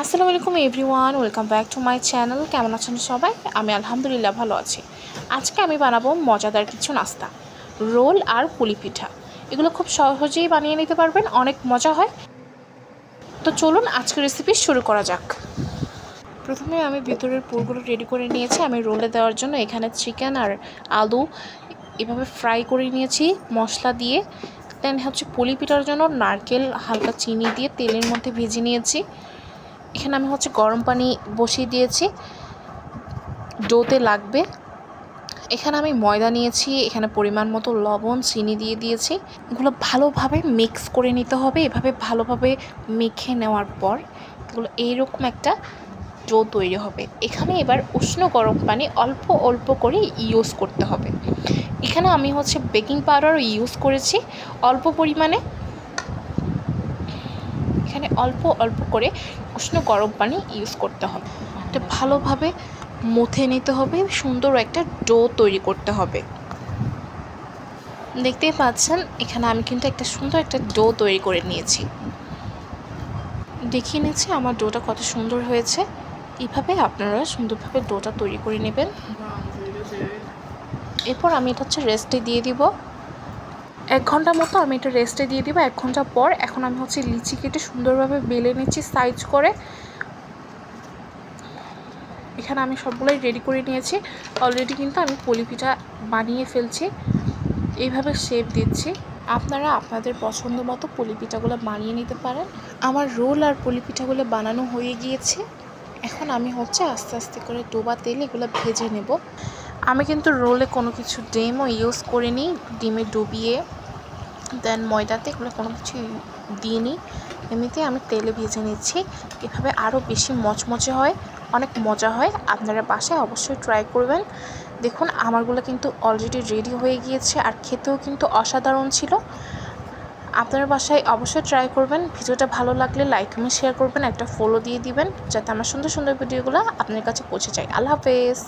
আসসালামু আলাইকুম everyone, welcome back to my channel. কেমন আছেন সবাই? আমি আলহামদুলিল্লাহ ভালো আছি। আজকে আমি বানাবো মজাদার কিছু নাস্তা, রোল আর পুলি পিঠা। এগুলো খুব সহজেই বানিয়ে নিতে পারবেন, অনেক মজা হয়। তো চলুন আজকের রেসিপি শুরু করা যাক। প্রথমে আমি ভিতরের পুরগুলো রেডি করে নিয়েছি। আমি রোলে দেওয়ার জন্য এখানে চিকেন আর আলু এভাবে ফ্রাই করে নিয়েছি মশলা দিয়ে। দেন পুলি পিঠার জন্য নারকেল হালকা চিনি দিয়ে তেলের মধ্যে ভেজে নিয়েছি। এখানে আমি গরম পানি বসিয়ে দিয়েছি, ডোতে লাগবে। এখানে আমি ময়দা নিয়েছি, এখানে পরিমাণ মতো লবণ, চিনি দিয়ে দিয়েছি। এগুলো ভালোভাবে মিক্স করে নিতে হবে। এভাবে ভালোভাবে মেখে নেওয়ার পর এগুলো এইরকম একটা ডো তৈরি হবে। এখানে এবার উষ্ণ গরম পানি অল্প অল্প করে ইউজ করতে হবে। এখানে আমি বেকিং পাউডার ইউজ করেছি অল্প পরিমাণে। এখানে অল্প অল্প করে উষ্ণ গরম পানি ইউজ করতে হবে। এটা ভালোভাবে মুথে নিতে হবে, সুন্দর একটা ডো তৈরি করতে হবে। দেখতেই পাচ্ছেন এখানে আমি কিন্তু একটা সুন্দর একটা ডো তৈরি করে নিয়েছি। দেখিয়ে নিচ্ছি আমার ডোটা কত সুন্দর হয়েছে। এইভাবে আপনারা সুন্দরভাবে ডোটা তৈরি করে নেবেন। এরপর আমি এটা রেস্টে দিয়ে দিব 1 ঘন্টা মতো। আমি এটা রেস্টে দিয়ে দিব 1 ঘন্টা পর। এখন আমি লিচি কেটে সুন্দরভাবে বেলে নিচ্ছি সাইজ করে। এখানে আমি সবগুলোই রেডি করে নিয়েছি। অলরেডি কিন্তু আমি পুলি পিঠা বানিয়ে ফেলছি। এইভাবে শেপ দিচ্ছি। আপনারা আপনাদের পছন্দ মতো পুলি পিঠাগুলো বানিয়ে নিতে পারেন। আমার রোল আর পুলি পিঠাগুলো বানানো হয়ে গিয়েছে। এখন আমি আস্তে আস্তে করে ডোবা তেলে এগুলো ভেজে নেব। আমি কিন্তু রোলে কোনো কিছু ডিমও ইউজ করিনি। ডিমে ডুবিয়ে দেন ময়দাতে এগুলো কোনো কিছু দিইনি, এমনিতে আমি তেলে ভেজে নিচ্ছি। এভাবে আরও বেশি মচমচে হয়, অনেক মজা হয়। আপনারা বাসায় অবশ্যই ট্রাই করবেন। দেখুন আমারগুলো কিন্তু অলরেডি রেডি হয়ে গিয়েছে আর খেতেও কিন্তু অসাধারণ ছিল। আপনার বাসায় অবশ্যই ট্রাই করবেন। ভিডিওটা ভালো লাগলে লাইক কমেন্ট শেয়ার করবেন, একটা ফলো দিয়ে দিবেন যাতে আমার সুন্দর সুন্দর ভিডিওগুলো আপনার কাছে পৌঁছে যায়। আল্লাহ হাফেজ।